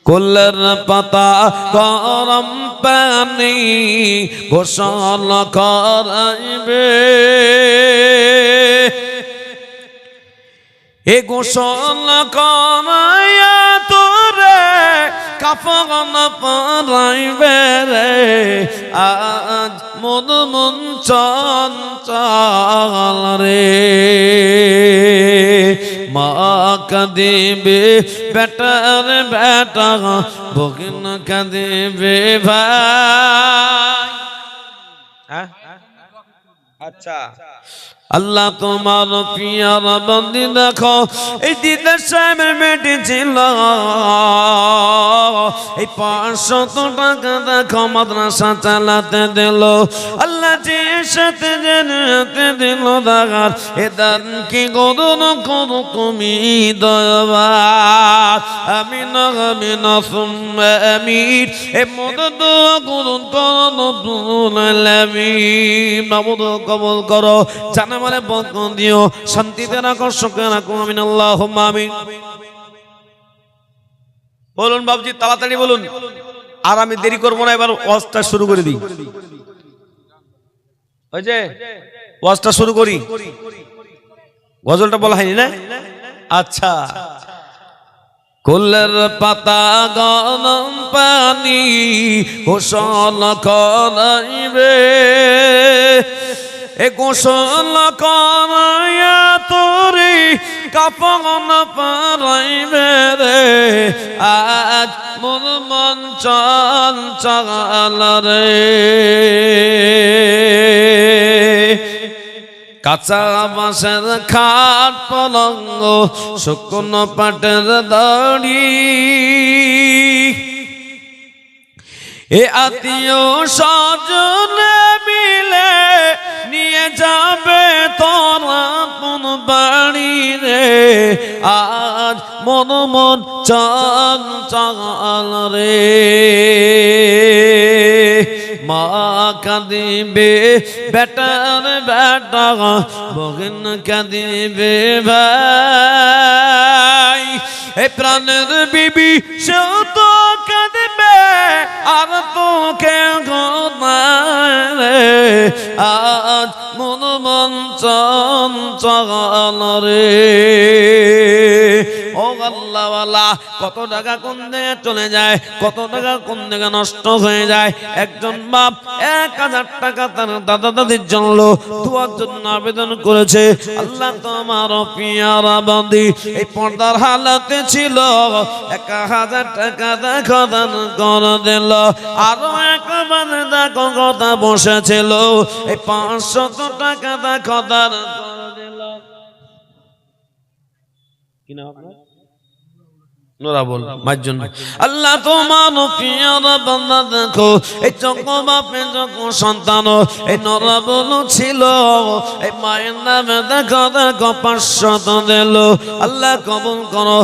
কুলের পাতা গরম পানি গোসল করাইবে, এ গোসল করাইয়া তোরে কাফন পরাইবে রে। আজ মন মন চঞ্চল রে, মা কাঁদিবে বেটার বেটা, বগিন কাঁদিবে ভাই। আচ্ছা, আল্লাহ তোমার পিয়ার বন্দি দেখো, এই দিদার সাহেবের মেয়েটি ছিল, এই 500 টাকা দেখো মাদ্রাসা চালাতে দিল। আল্লাহ যে সাথে জেনেতে দিল দাগার, এ দান কি করুন করু তুমি দয়াবাদ। আমিন আমিন সুম্মা আমিন, এ মদদ করুন করুন রব্বুল আলামিন। মাবুদ কবুল করো, জানা মানে বরকত দিও, শান্তিতে রাখো, সুখে রাখো। আমিন আল্লাহুম্মা আমিন। বলুন বাবজি, তাড়াতাড়ি বলুন, আর আমি দেরি করবো না, এবার ওয়াজটা শুরু করে দিই। ওই যে ওয়াজটা শুরু করি, গজলটা বলা হয়নি না? আচ্ছা, কুলের পাতা গরম পানি গোসল করাইবে, এ গোসল করাইয়া তোরে কাফন পরাইবে রে। আজ মন মন চঞ্চল রে, কাঁচা বাঁশের খাট পলঙ্গ শুকনো পাটের দড়ি, এ আত্মীয় স্বজনে মিলে নিয়ে যাবে তোরা কোন বাড়ি রে। আজ মন মন চঞ্চল রে, মা কাঁদিবে বেটার বেটা, বগিন কাঁদিবে ভাই। এ প্রাণের বিবি সেও তো কাঁদিবে, আর তো কেউ রে। আজ মন মন চঞ্চল রে। ও আল্লাহওয়ালা, কত টাকা কোন দিকে চলে যায়, কত টাকা কোন দিকে নষ্ট হয়ে যায়। একজন বাপ 1000 টাকা তার দাদা দাদির জন্য দোয়ার জন্য আবেদন করেছে। আল্লাহ তোমার পিয়ারা বান্দি এই পর্দার হালাতে ছিল, 1000 টাকা দেখো দান করে দিল। আরো একবার দেখো কথা বসেছিল, এই 500 টাকা দেখো দান করে দিল। কি নাম আপনার? আল্লাহ তোমার পিয়ারা বান্দা দেখো, এই চোখ বাপে যখন সন্তান এই নরাবল ছিল, এই মায়ের নামে দেখো দেখো 500 দিল। আল্লাহ কবুল করো,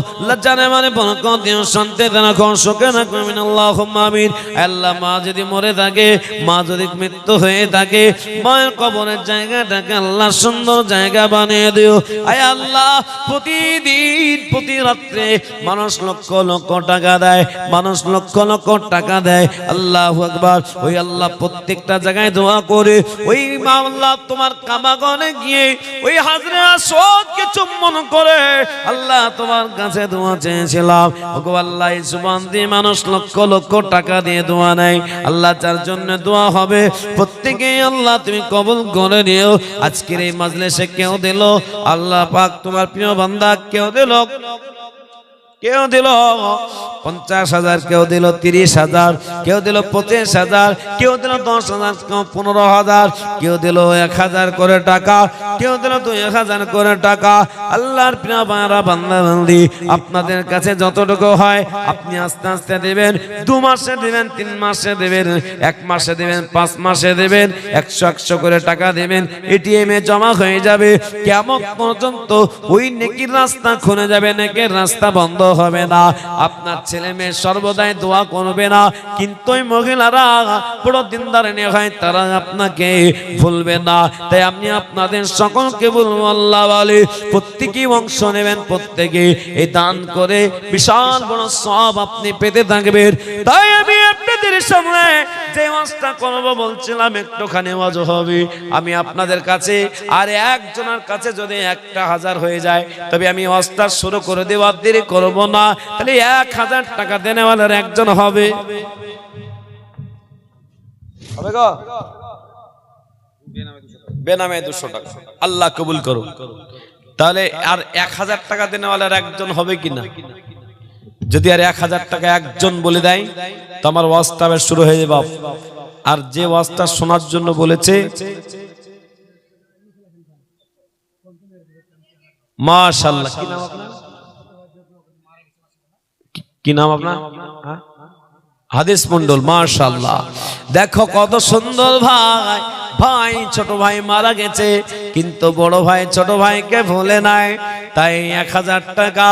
জানে মানে বরকত দিও, শান্তিতে রাখো, সুখে রাখো। আমিন আল্লাহুম্মা আমিন। আল্লাহ মা যদি মরে থাকে, মা যদি মৃত্যু হয়ে থাকে, মায়ের কবরের জায়গাটাকে আল্লাহ সুন্দর জায়গা বানিয়ে দিও। আয় আল্লাহ, প্রতিদিন প্রতি রাত্রে মানুষ লক্ষ লক্ষ টাকা দেয়, মানুষ লক্ষ লক্ষ টাকা দেয়। আল্লাহু আকবার। ওই আল্লাহ প্রত্যেকটা জায়গায় দোয়া করে, ওই আল্লাহ তোমার কাবাগনে গিয়ে ওই হাজরে আসওয়াদকে চুম্বন করে আল্লাহ তোমার কাছে দোয়া চেয়েছিলাম। ওগো আল্লাহ, এই জবান দিয়ে মানুষ লক্ষ লক্ষ টাকা দিয়ে দোয়া নেয়। আল্লাহ যার জন্য দোয়া হবে প্রত্যেকেই আল্লাহ তুমি কবুল করে নিও। আজকের এই মাজলিসে কেউ দিল আল্লাহ পাক তোমার প্রিয় বান্দা, কেউ দিল 50,000, কেউ দিল 30,000, কেউ দিল 25,000, কেউ দিল 10,000, কেউ 15,000, কেউ দিল 1,000 করে টাকা, কেউ দিল 2,000 করে টাকা। আল্লাহর প্রিয় বান্দা বান্দি, আপনাদের কাছে যতটুকু হয় আপনি আস্তে আস্তে দেবেন। 2 মাসে দেবেন, 3 মাসে দেবেন, 1 মাসে দেবেন, 5 মাসে দেবেন, 100 করে টাকা দেবেন। এটিএম এ জমা হয়ে যাবে। কিয়ামত পর্যন্ত ওই নেকির রাস্তা খুলে যাবে, নেকির রাস্তা বন্ধ হবে না। আপনার ছেলে মেয়ে সর্বদাই দোয়া করবে না, কিন্তু ওই মহিলারা বড় দিনদারিনী হয়, তারা আপনাকে ভুলবে না। তাই আমি আপনাদের সকলকে বলবো, আল্লাহ বলে প্রত্যেকেই অংশ নেবেন, প্রত্যেকে এই দান করে বিশাল বড় সওয়াব আপনি পেতে থাকবেন। তাই আমি আপনাদের সামনে যে ওয়াজটা করব বলছিলাম, একটুখানি ওয়াজ হবে। আমি আপনাদের কাছে আর একজনের কাছে যদি 1,000 হয়ে যায়, তবে আমি ওয়াজটা শুরু করে দেব, আর দেরি করব না। তাহলে 1,000 টাকা দেনেওয়ালার একজন হবে, হবে গো, বেনামে 200 টাকা। আল্লাহ কবুল করুন। তাহলে আর 1,000 টাকা দেনেওয়ালার একজন হবে কিনা? যদি আর 1,000 টাকা একজন বলে দেয়, তো আমার ওয়াজটা শুরু হয়ে যাবে। আর যে ওয়াজটা শোনার জন্য বলেছে, মাশাআল্লাহ, কি নাম আপনার? কি নাম আপনার? হাদিস মন্ডল, মাশাআল্লাহ। দেখো কত সুন্দর ভাই। ভাই ছোট ভাই মারা গেছে, কিন্তু বড় ভাই ছোট ভাইকে ভুলে নাই। তাই 1,000 টাকা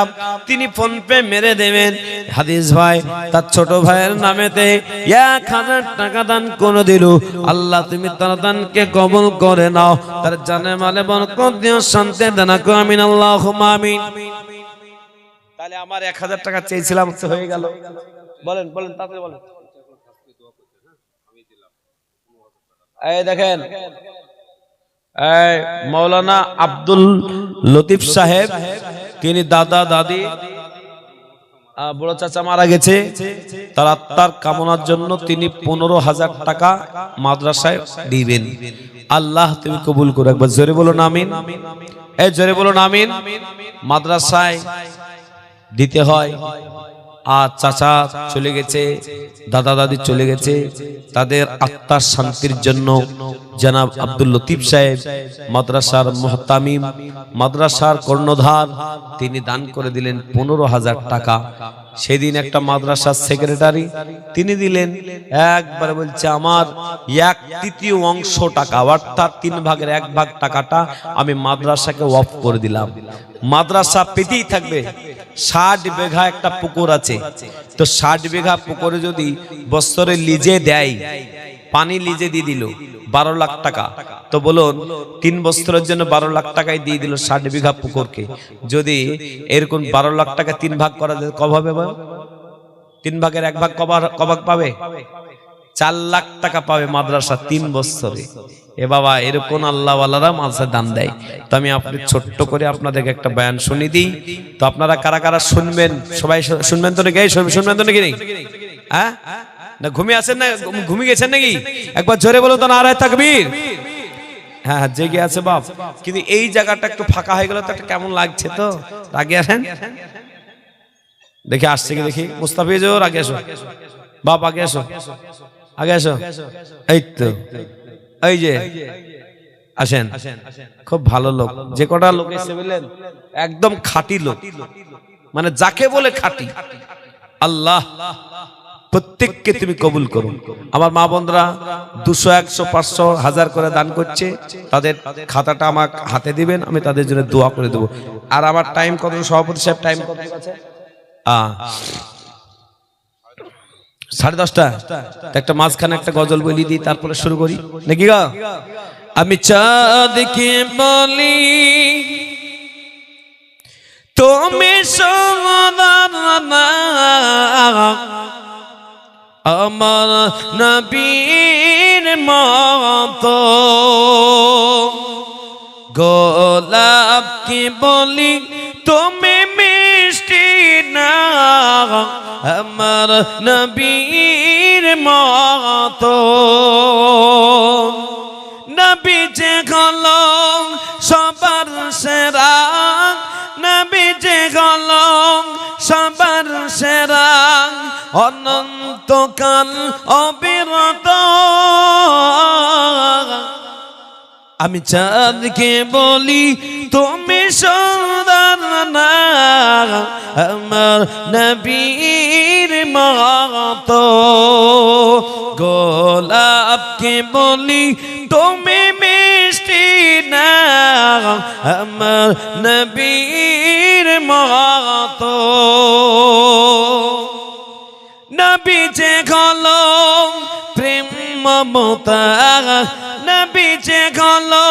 তিনি ফোন পে মেরে দেবেন। হাদিস ভাই তার ছোট ভাইয়ের নামেতে 1,000 টাকা দান করে দিল। আল্লাহ তুমি তার দানকে কবুল করে নাও, তার জানে মালে বরকত দিও, শান্তি দান করো, আমিন আল্লাহুম্মা আমিন। তাহলে আমার 1,000 টাকা চেয়েছিলাম, হয়ে গেল। বলেন বলেন, তাড়াতাড়ি বলেন। এই দেখেন, এই মাওলানা আব্দুল লতিফ সাহেব, তিনি দাদা দাদি বড় চাচা মারা গেছে, তার আত্মার কামনার জন্য তিনি 15,000 টাকা মাদ্রাসায় দিবেন। আল্লাহ তুমি কবুল করো। একবার জোরে বলুন আমিন। এই জোরে বলুন আমিন। মাদ্রাসায় দিতে হয়। আর চাচা চলে গেছে, দাদা দাদি চলে গেছে, তাদের আত্মার শান্তির জন্য জনাব আব্দুল লতিফ সাহেব, মাদ্রাসার মুহতামিম, মাদ্রাসার কর্ণধার, তিনি দান করে দিলেন 15,000 টাকা। সেদিন একটা মাদ্রাসার সেক্রেটারি তিনি দিলেন, একবার বলছে আমার 1/3 অংশ টাকা, অর্থাৎ 3 ভাগের 1 ভাগ টাকাটা আমি মাদ্রাসাকে ওয়াকফ করে দিলাম। মাদ্রাসা পেতেই থাকবে। 60 বিঘা একটা পুকুর আছে, তো 60 বিঘা পুকুরে যদি বছরে লিজে দেয়, পানি লিজে দিয়ে দিল 12 লাখ টাকা, তো বলুন 3 বছরের জন্য 12 লাখ টাকায় দিয়ে দিল 60 বিঘা পুকুরকে। যদি এরকম 12 লাখ টাকা 3 ভাগ করা যায়, কব হবে? 3 ভাগের 1 ভাগ কবাক পাবে? 4 লাখ টাকা পাবে মাদ্রাসা 3 বছরে। এ বাবা, এরকম আল্লাহওয়ালারা মাঝে দান দেয়। তো আমি আপনি ছোট্ট করে আপনাদেরকে একটা বয়ান শুনিয়ে দিই, তো আপনারা কারা কারা শুনবেন? সবাই শুনবেন তো নাকি? শুনবেন তো নাকি? হ্যাঁ, না ঘুমিয়ে আছেন, না ঘুমিয়ে গেছেন নাকি? একবার জোরে বলুন তো নারায়ে তাকবীর। হ্যাঁ হ্যাঁ, জেগে আছে বাপ। কিন্তু এই জায়গাটা একটু ফাঁকা হয়ে গেল তো একটা কেমন লাগছে, তো আগে আসেন দেখি, আসছে কি দেখি। মুস্তাফিজুর আগে এসো, বাপ আগে এসো, আগে এসো। এই তো, এই যে আসেন, খুব ভালো লোক। যে কটা লোক এসে বললেন একদম খাঁটি লোক, মানে যাকে বলে খাঁটি। আল্লাহ প্রত্যেককে তুমি কবুল করো। আমার মা বোনরা 200, 100, 500, 1000 করে দান করছে, তাদের খাতাটা আমার হাতে দিবেন, আমি তাদের জন্য দোয়া করে দেবো। আর আমার টাইম কত? সভাপতি সাহেব টাইম কত আছে? 10:30। একটা মাঝখানে একটা গজল বলি দিই, তারপরে শুরু করি নাকি গা? আমি চাঁদকে বলি তুমি সোনার, আমার নবীর মতো, গোলাপকে বলি তুমি মিষ্টি না, আমার নবীর মতো। নবী যে হলো সবার সেরা, নবী যে হলো সবার সেরা, অনন্তকাল অবিরত। আমি চাঁদকে বলি তুমি সুন্দর না, আমার নবীর মতো। গোলাপকে বলি তুমি মিষ্টি না, আমার নবীর মতো। নবীজে হলো প্রেম মমতা, নবীজে হলো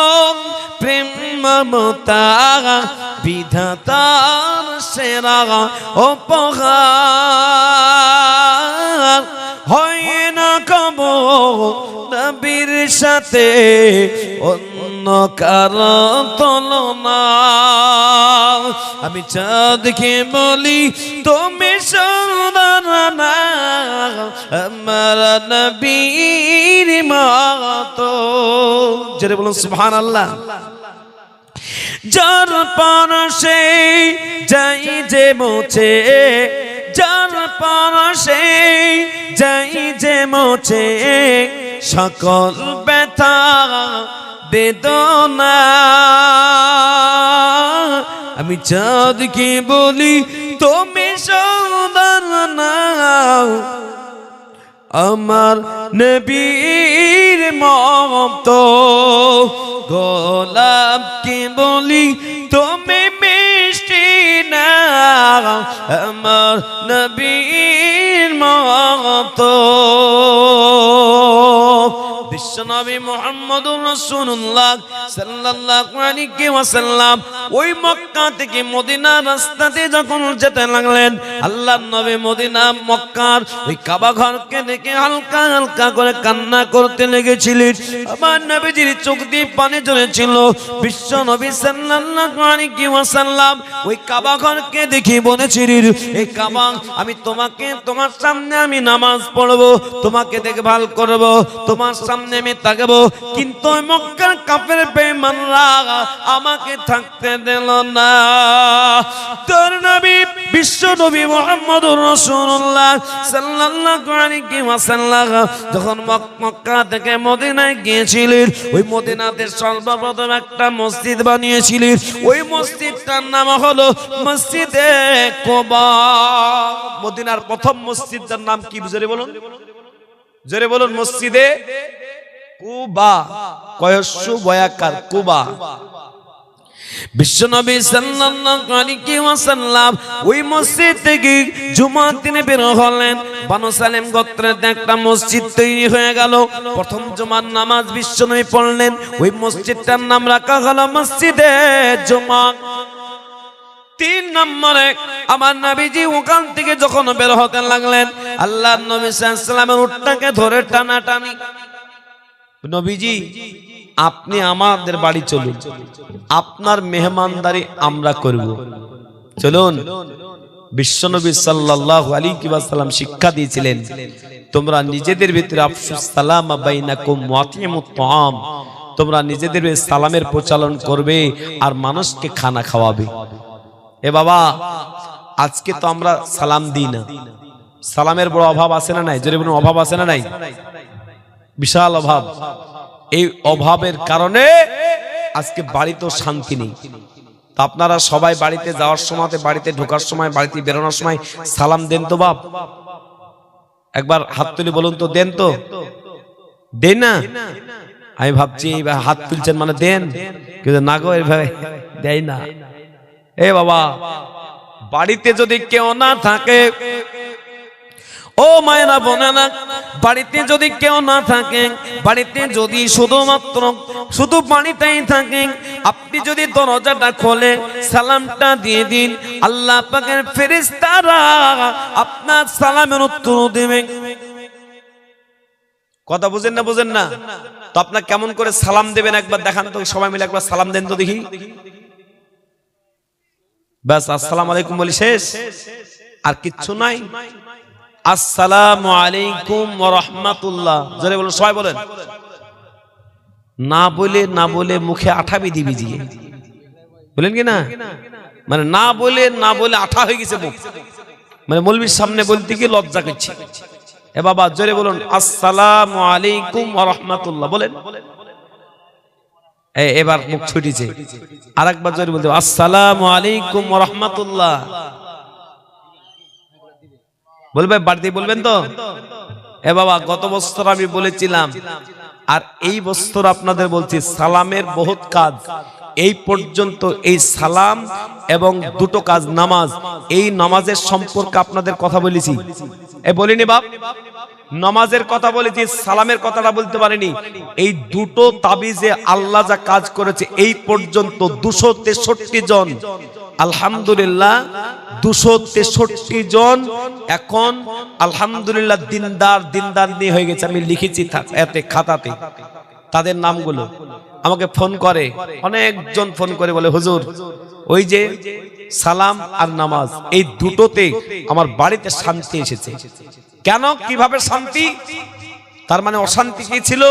প্রেম মমতা, বিধাতার সেরা উপহার। হয় না কবো নবীর সাথে অন্য কারো তুলনা। আমি চাঁদকে বলি তুমি সুন্দর না, আমার নবীর মতো। জোরে বলুন সুবহানাল্লাহ। যার পাশে যাই যে মোছে, যার পাশে যাই যে মোছে সকল ব্যথা বেদনা। আমি চাঁদকে বলি তুমি সুন্দর না, আমার নবীর মতো। গোলাপকে বলি তুমি মিষ্টি না, আমার নবীর মতো। বিশ্বনবী মুহাম্মদুর রাসূলুল্লাহ সাল্লাল্লাহু আলাইহি ওয়াসাল্লাম ওই মক্কা থেকে মদিনা রাস্তাতে যখন যেতে লাগলেন, আল্লাহর নবী মদিনা মক্কার ওই কাবা ঘরকে দেখে হালকা হালকা করে কান্না করতে লেগেছিলেন। আমার নবীজির চোখ দিয়ে পানি ঝরেছিল। বিশ্বনবী সাল্লাল্লাহু আলাইহি ওয়াসাল্লাম ওই কাবা ঘরকে দেখে বলেছিলেন, এই কাবা আমি তোমাকে, তোমার সামনে আমি নামাজ পড়বো, তোমাকে দেখভাল করব, তোমার সামনে আমি থাকবো, কিন্তু মক্কার কাফের বেঈমানরা আমাকে থাকতে দিল না। তোর নবী বিশ্ব নবী মুহাম্মদুর রাসূলুল্লাহ সাল্লাল্লাহু আলাইহি ওয়াসাল্লাম যখন মক্কা থেকে মদিনায় গিয়েছিলেন, ওই মদিনাতে সর্বপ্রথম একটা মসজিদ বানিয়েছিলেন। ওই মসজিদটার নাম হলো মসজিদে কুবা। মদিনার প্রথম মসজিদটার নাম কি জোরে বলুন, জোরে বলুন, মসজিদে কুবা। কয়স্য বয়াকার কুবা। বিশ্বনবী সাল্লাল্লাহু আলাইহি ওয়াসাল্লাম ওই মসজিদ থেকে জুমার দিনে বের হলেন। বানু সালেম গোত্রের একটা মসজিদ তৈরি হয়ে গেল। প্রথম জুমার নামাজ বিশ্বনবী পড়লেন। ওই মসজিদটার নাম রাখা হলো মসজিদে জুমা। 3 নম্বরে আমার নবীজি ওখান থেকে যখন বের হতে লাগলেন, আল্লাহর নবী সাল্লাল্লাহু আলাইহি ওয়াসাল্লামের উটটাকে ধরে টানাটানি। নবীজি আপনি আমাদের বাড়ি চলুন, আপনার মেহমানদারি আমরা করব, চলুন। বিশ্বনবী সাল্লাল্লাহু আলাইহি ওয়াসাল্লাম শিক্ষা দিয়েছিলেন, তোমরা নিজেদের ভিতরে আফসুস সালাম বাইনাকুম ওয়াতিমুত তাআম, তোমরা নিজেদের ভিতরে সালামের প্রচলন করবে আর মানুষকে খানা খাওয়াবে। এ বাবা, আজকে তো আমরা সালাম দিই না। সালামের বড় অভাব আছে না নাই? জোরে বলুন, অভাব আছে না নাই? বিশাল অভাব। এই অভাবের কারণে আজকে বাড়িতেও শান্তি নেই। তা আপনারা সবাই বাড়িতে যাওয়ার সময়, বাড়িতে ঢোকার সময়, বাড়িতে বেরোনোর সময় সালাম দেন তো বাপ? একবার হাত তুলে বলুন তো, দেন তো? দেন না? আমি ভাবছি হাত তুলছেন মানে দেন, কিন্তু না গো, এইভাবে দেয় না। এ বাবা, বাড়িতে যদি কেউ না থাকে, ও মায়েরা বোনেরা, বাড়িতে যদি কেউ না থাকে, বাড়িতে যদি শুধুমাত্র শুধু বাড়িতেই থাকে, আপনি যদি দরজাটা খোলে সালামটা দিয়ে দিন, আল্লাহ পাকের ফেরেশতারা আপনার সালামের উত্তর দেবে। কথা বুঝেন না? বুঝেন না তো? আপনার কেমন করে সালাম দেবেন একবার দেখান তো, সবাই মিলে একবার সালাম দেন তো দেখি। বাস আসসালামু আলাইকুম বলি শেষ, আর কিচ্ছু নাই। আসসালামু আলাইকুম ওয়া রাহমাতুল্লাহ, জোরে বলুন, সবাই বলেন। না বলে না বলে মুখে আঠা বিধি ভিজিয়ে বলেন কি না? মানে না বলে না বলে আঠা হয়ে গেছে মুখ, মানে মৌলবীর সামনে বলতে গিয়ে লজ্জা করছে। এ বাবা, জোরে বলুন আসসালামু আলাইকুম ওয়া রাহমাতুল্লাহ বলেন। এবার মুখ ছুটিছে, আরেকবার জোরে বলতে, আসসালামু আলাইকুম ওয়া রাহমাতুল্লাহ বলবে। বাড়িতে বলবেন তো? এ বাবা, গত বছর আমি বলেছিলাম, আর এই বছর আপনাদের বলছি, সালামের বহুত কাজ। এই পর্যন্ত এই সালাম এবং দুটো কাজ নামাজ, এই নামাজের সম্পর্কে আপনাদের কথা বলেছি, বলিনি বাপ? নামাজের কথা বলেছি, সালামের কথাটা বলতে পারিনি। এই দুটো তাবিজে আল্লাহ যা কাজ করেছে এই পর্যন্ত 263 জন, আলহামদুলিল্লাহ 263 জন এখন আলহামদুলিল্লাহ দিনদার নিয়ে হয়ে গেছে। আমি লিখেছি এতে খাতাতে তাদের নামগুলো। আমাকে ফোন করে, অনেকজন ফোন করে বলে, হুজুর ওই যে সালাম আর নামাজ এই দুটোতে আমার বাড়িতে শান্তি এসেছে। কেন, কিভাবে শান্তি? তার মানে অশান্তি কি ছিল?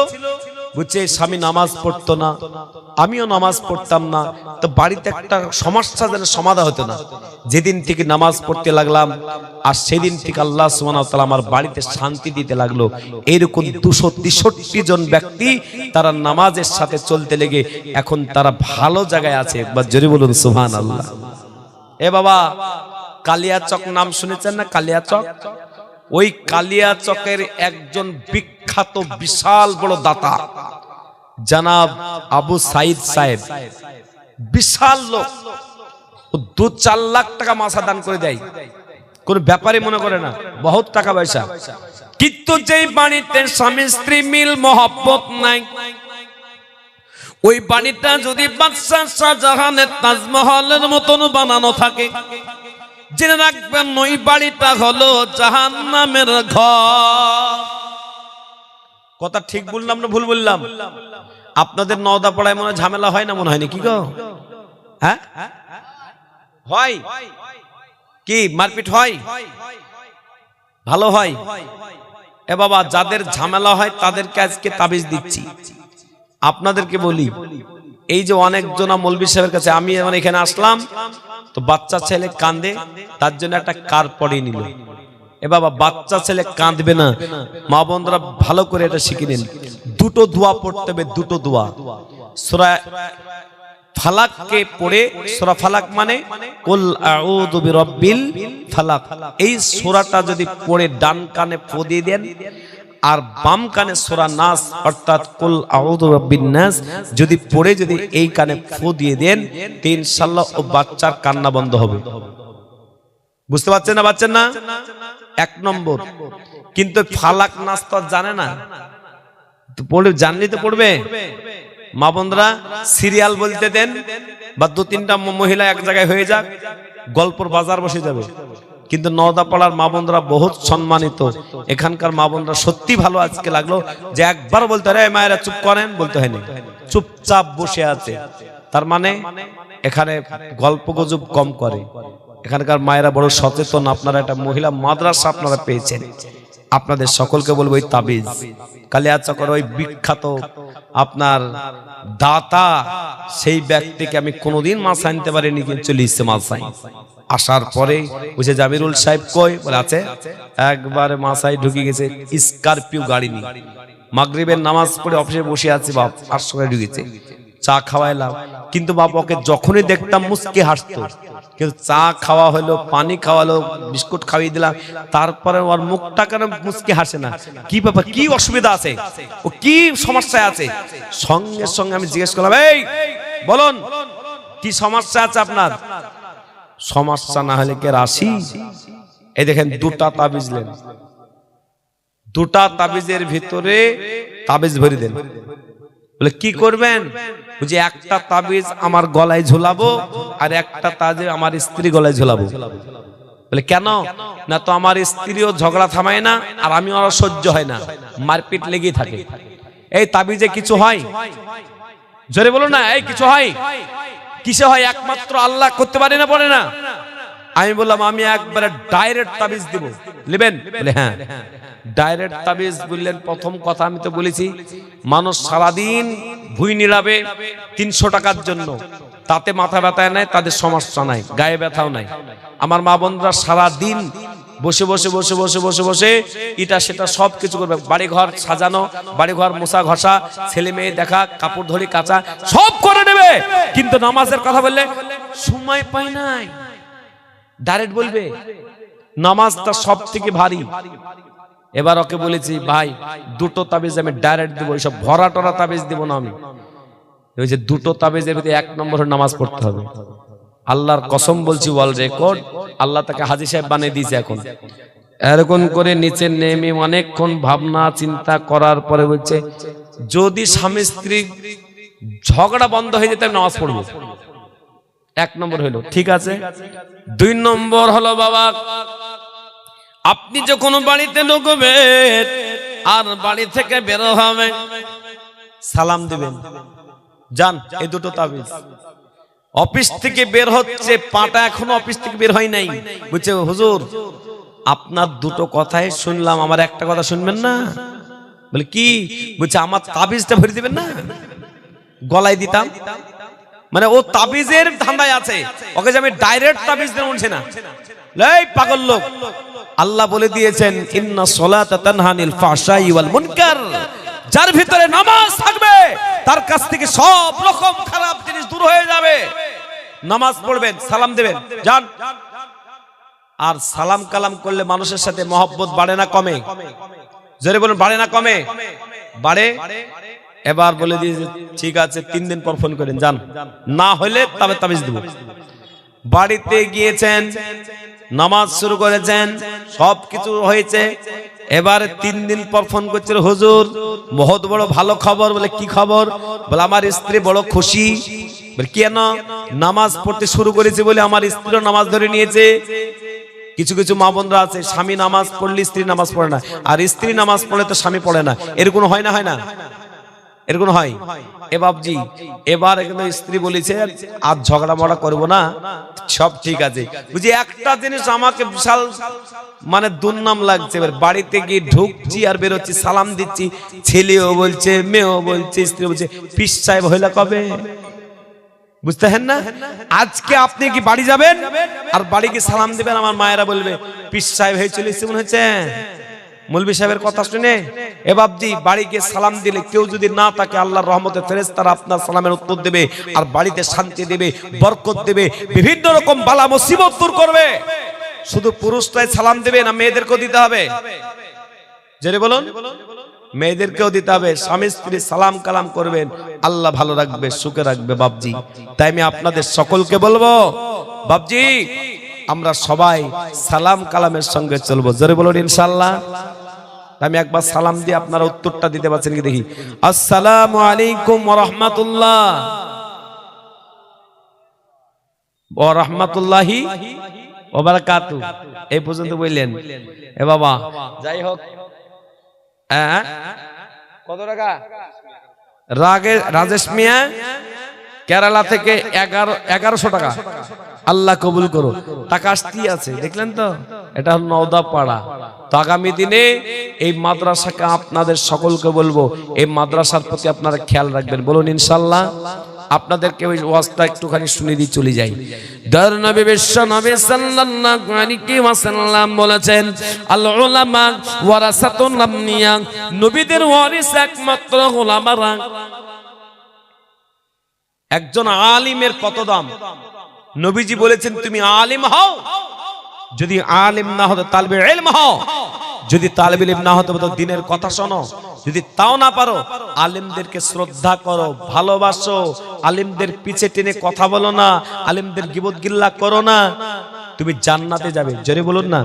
বুঝছে, স্বামী নামাজ পড়তো না, আমিও নামাজ পড়তাম না, তো বাড়িতে একটা সমস্যা যেন সমাধান হতো না। যেদিন থেকে নামাজ পড়তে লাগলাম আর সেদিন থেকে আল্লাহ সুবহানাহু ওয়া তাআলা আমার বাড়িতে শান্তি দিতে লাগলো। এরকম 263 জন ব্যক্তি তারা নামাজের সাথে চলতে লেগে এখন তারা ভালো জায়গায় আছে। একবার জোরে বলুন সুবহানাল্লাহ। এ বাবা, কালিয়াচক নাম শুনেছেন না? কালিয়াচক, ওই কালিয়াচকের একজন বিখ্যাত বিশাল বড় দাতা জনাব আবু সাইদ সাহেব, বিশাল লোক, 2-4 লাখ টাকা মাসা দান করে দেয়, কোন ব্যাপারে মনে করে না, বহুত টাকা পয়সা। কিন্তু যেই বাড়িতে স্বামী স্ত্রী মিল মহব্বত নাই, ওই বাড়িটা যদি বাদশা শাহজাহানের তাজমহলের মতন বানানো থাকে, জেনে রাখবেন ওই বাড়িটা হলো জাহান্নামের ঘর। কথা ঠিক বললাম না ভুল বললাম? আপনাদের নওদাপাড়ায় মনে ঝামেলা হয় না? মনে হয় না কি গো? হ্যাঁ হয় কি? মারপিট হয়? ভালো হয়? এ বাবা, যাদের ঝামেলা হয় তাদেরকে আজকে তাবিজ দিচ্ছি। আপনাদেরকে বলি, এই যে অনেকজনা মৌলবী সাহেবের কাছে, আমি এখানে আসলাম তো বাচ্চা ছেলে কাঁদে, তার জন্য একটা কার পড়িয়ে নিল। এ বাবা, বাচ্চা ছেলে কাঁদবে না, মা বোনরা ভালো করে এটা শিখে নিন। দুটো দোয়া পড়তে হবে, দুটো দোয়া। সূরা ফালাককে পড়ে, সূরা ফালাক মানে কুল আউযু বিরাব্বিল ফালাক, এই সূরাটা যদি পড়ে ডান কানে ফু দিয়ে দেন আর বাম কানে সূরা নাস অর্থাৎ কুল আউযু বিরাব্বিন নাস যদি পড়ে যদি এই কানে ফু দিয়ে দেন, ইনশাআল্লাহ ও বাচ্চার কান্না বন্ধ হবে। বুঝতে পারছেন না? পাচ্ছেন না? 1 নম্বর। কিন্তু ফালাক নাস তো জানে না, তো পড়ে জানলি তো পড়বে। মা বোনরা সিরিয়াল বলতে দেন, বা 2-3টা মহিলা এক জায়গায় হয়ে যাক, গল্পর বাজার বসে যাবে। কিন্তু নওদাপাড়ার মা বোনরা বহুত সম্মানিত, এখানকার মা বোনরা সত্যি ভালো। আজকে লাগলো যে একবার বলতে হয় মায়েরা চুপ করেন, বলতে হয়নি, চুপচাপ বসে আছে। তার মানে এখানে গল্প গুজব কম করে, এখানকার মায়েরা বড় সচেতন। আপনারা একটা মহিলা মাদ্রাসা আপনারা পেয়েছেন। আপনাদের সকলকে বলবো, ওই তাবিজ কালিয়াচকের ওই বিখ্যাত আপনার দাতা, সেই ব্যক্তিকে আমি কোনোদিন মাছ আনতে পারিনি, কিন্তু চলে এসেছে মাছ আই। আসার পরে বুঝে জামিরুল সাহেব কই, বলে আছে, একবারে মাছাই ঢুকে গেছে, স্করপিও গাড়ি নিয়ে। মাগরিবের নামাজ পড়ে অফিসে বসে আছে, বাপ 8 টাকায় ঢুকেছে, চা খাওয়াইলাম। কিন্তু বাপ ওকে যখনই দেখতাম মুস্কি হাসতো, কিন্তু চা খাওয়া হলো, পানি খাওয়ালো, বিস্কুট খাইয়ে দিলাম, তারপরে ওর মুখটা কেন মুস্কি হাসে না? কি ব্যাপার, কি অসুবিধা আছে, ও কি সমস্যায় আছে? সঙ্গে সঙ্গে আমি জিজ্ঞেস করলাম, এই বলুন কি সমস্যা আছে আপনার? সমস্যা না হলে কে রাশি? এই দেখেন 2টা তাবিজ নেন, 2টা তাবিজের ভিতরে তাবিজ ভরে দেন। বলে কি করবেন? বুঝি একটা তাবিজ আমার গলায় ঝুলাবো আর একটা তাবিজ আমার স্ত্রী গলায় ঝুলাবো। বলে কেন? না তো আমার স্ত্রীও ঝগড়া থামায় না আর আমি ওর সহ্য হয় না, মারপিট লেগেই থাকে। এই তাবিজে কিছু হয়? জোরে বলো না, এই কিছু হয়? কিসে হয়? একমাত্র আল্লাহ করতে পারে না, বলে না? আমি বললাম আমি একবারে ডাইরেক্ট তাবিজ দিব, নেবেন? বলে হ্যাঁ। ডাইরেক্ট তাবিজ বললেন। প্রথম কথা আমি তো বলেছি, মানুষ সারাদিন ভুঁই নিড়াবে 300 টাকার জন্য, তাতে মাথা ব্যথা নাই, তাদের সমস্যা নাই, গায়ে ব্যথাও নাই। আমার মা বোনরা সারাদিন বসে বসে বসে বসে বসে বসে এটা সেটা সব কিছু করবে, বাড়ি ঘর সাজানো, বাড়ি ঘর মোছা ঘষা, ছেলে মেয়ে দেখা, কাপড় ধরি কাচা, সব করে নেবে। কিন্তু নামাজের কথা বললে সময় পায় নাই। ডাইরেক্ট বলবে নামাজটা সব থেকে ভারী। এবার ওকে বলেছি, ভাই 2টো তাবিজ আমি ডাইরেক্ট দেবো, এইসব ভরা টরা তাবিজ দেবো না আমি। ওই যে দুটো তাবিজের ভিতরে 1 নম্বর নামাজ পড়তে হবে। আল্লাহর কসম বলছি, ওয়াল রেকর্ড, আল্লাহ তাকে হাজী সাহেব বানিয়ে দিয়েছে। এখন এরকম করে নিচে নেমে অনেকক্ষণ ভাবনা চিন্তা করার পরে বলছে, যদি স্বামী স্ত্রী ঝগড়া বন্ধ হয়ে যেত নামাজ পড়বো। 1 নম্বর হলো, ঠিক আছে। 2 নম্বর হলো, বাবা আপনি যখন বাড়িতে ঢুকবেন আর বাড়ি থেকে বের হবেন, সালাম দিবেন। যান, এই দুটো তাবিজ। অফিস থেকে বের হচ্ছে, পাটা এখনো অফিস থেকে বের হয় নাই, বুঝছে হুজুর আপনার দুটো কথাই শুনলাম, আমার একটা কথা শুনবেন না? বলে কি? বলছে আমার তাবিজটা ভরে দিবেন না? গলায় দিতাম। মানে ও তাবিজের ধান্দায় আছে, ওকে যে আমি ডাইরেক্ট তাবিজ দেব বলছে না। এই পাগল লোক, আল্লাহ বলে দিয়েছেন ইন্না সলাতা তানহা আনিল ফাহশাই ওয়াল মুনকার। যার ভিতরে নামাজ থাকবে তার কাছ থেকে সব রকম খারাপ জিনিস দূর হয়ে যাবে। নামাজ পড়বেন, সালাম দেবেন, যান। আর সালাম কালাম করলে মানুষের সাথে মহব্বত বাড়ে না কমে? জোরে বলুন, বাড়ে না কমে? বাড়ে। এবার বলে দিয়েছে ঠিক আছে 3 দিন পর ফোন করেন, যান, না হলে তবে তাবিজ দেব। বাড়িতে গিয়েছেন, নামাজ শুরু করেছেন, সবকিছু হয়েছে। এবারে 3 দিন পর ফোন করছিল, হুজুর বহুত বড় ভালো খবর। বলে কি খবর? বলে আমার স্ত্রী বড় খুশি। বলে কেন? নামাজ পড়তে শুরু করেছে বলে আমার স্ত্রীও নামাজ ধরে নিয়েছে। কিছু কিছু মা বোনরা আছে, স্বামী নামাজ পড়লে স্ত্রী নামাজ পড়ে না, আর স্ত্রী নামাজ পড়লে তো স্বামী পড়ে না। এরকম হয় না? হয় না? এরকম হয়। এ বাবজি, এবার কিন্তু স্ত্রী বলেছে আজ ঝগড়া মড়া করবো না, সব ঠিক আছে। বুঝি একটা জিনিস আমাকে বিশাল মানে দুর্নাম লাগছে। এবার বাড়িতে গিয়ে ঢুকছি আর বেরোচ্ছি, সালাম দিচ্ছি, ছেলেও বলছে, মেয়েও বলছে, স্ত্রী বলছে পীর সাহেব হইলা কবে? বুঝতে হেন না? আজকে আপনি কি বাড়ি যাবেন আর বাড়ি গিয়ে সালাম দিবেন, আমার মায়েরা বলবে পীর সাহেব হয়ে চলে এসেছে মনে হচ্ছে, মৌলভী সাহেবের কথা শুনে। এ বাবজি, বাড়ি গিয়ে সালাম দিলে কেউ যদি না থাকে, আল্লাহর রহমতে ফেরেশতারা আপনার সালামের উত্তর দেবে, আর বাড়িতে শান্তি দেবে, বরকত দেবে, বিভিন্ন রকম বালা মুসিবত দূর করবে। শুধু পুরুষরাই সালাম দেবে না মেয়েদেরকেও দিতে হবে? জেনে বলুন, মেয়েদেরকেও দিতে হবে। স্বামী স্ত্রী সালাম কালাম করবেন, আল্লাহ ভালো রাখবে, সুখে রাখবে বাবজি। তাই আমি আপনাদের সকলকে বলবো, বাবজি আমরা সবাই সালাম কালামের সঙ্গে চলবো। জোরে বলুন ইনশাআল্লাহ। আমি একবার সালাম দিয়ে আপনারা উত্তরটা দিতে পারছেন কি দেখি। আসসালামু আলাইকুম ওয়া রাহমাতুল্লাহ ওয়া রাহমাতুল্লাহি ওয়া বারাকাতু, এই পর্যন্ত বললেন। এ বাবা যাই হোক, কত টাকা? রাজেশ মিয়া কেরালা থেকে 1100 টাকা। আল্লাহ কবুল করো। টাকা আসতেই আছে, দেখলেন তো? এটা হল নওদাপাড়া। তো আগামী দিনে এই মাদ্রাসাকে আপনাদের সকলকে বলবো, এই মাদ্রাসার প্রতি আপনারা খেয়াল রাখবেন। বলুন ইনশাআল্লাহ। আপনাদেরকে ওই ওয়াজটা একটুখানি শুনে দিয়ে চলে যাই। দয়ার নবী বিশ্ব নবী সাল্লাল্লাহু আলাইহি ওয়াসাল্লাম বলেছেন, আল উলামা ওয়ারাসাতুন আম্বিয়া, নবীদের ওয়ারিস একমাত্র উলামারা। একজন আলিমের কত দাম? নবীজি বলেছেন তুমি আলিম হও, যদি আলিম না হতো তালবে ইলম হও, যদি তালবে ইলম না হতো তো দিনের কথা শোনো, যদি তাও না পারো আলিমদেরকে শ্রদ্ধা করো, ভালোবাসো, আলিমদের পিছে টেনে কথা বলো না, আলিমদের গীবত গিল্লা করো না, তুমি জান্নাতে যাবে। জোরে বলুন না।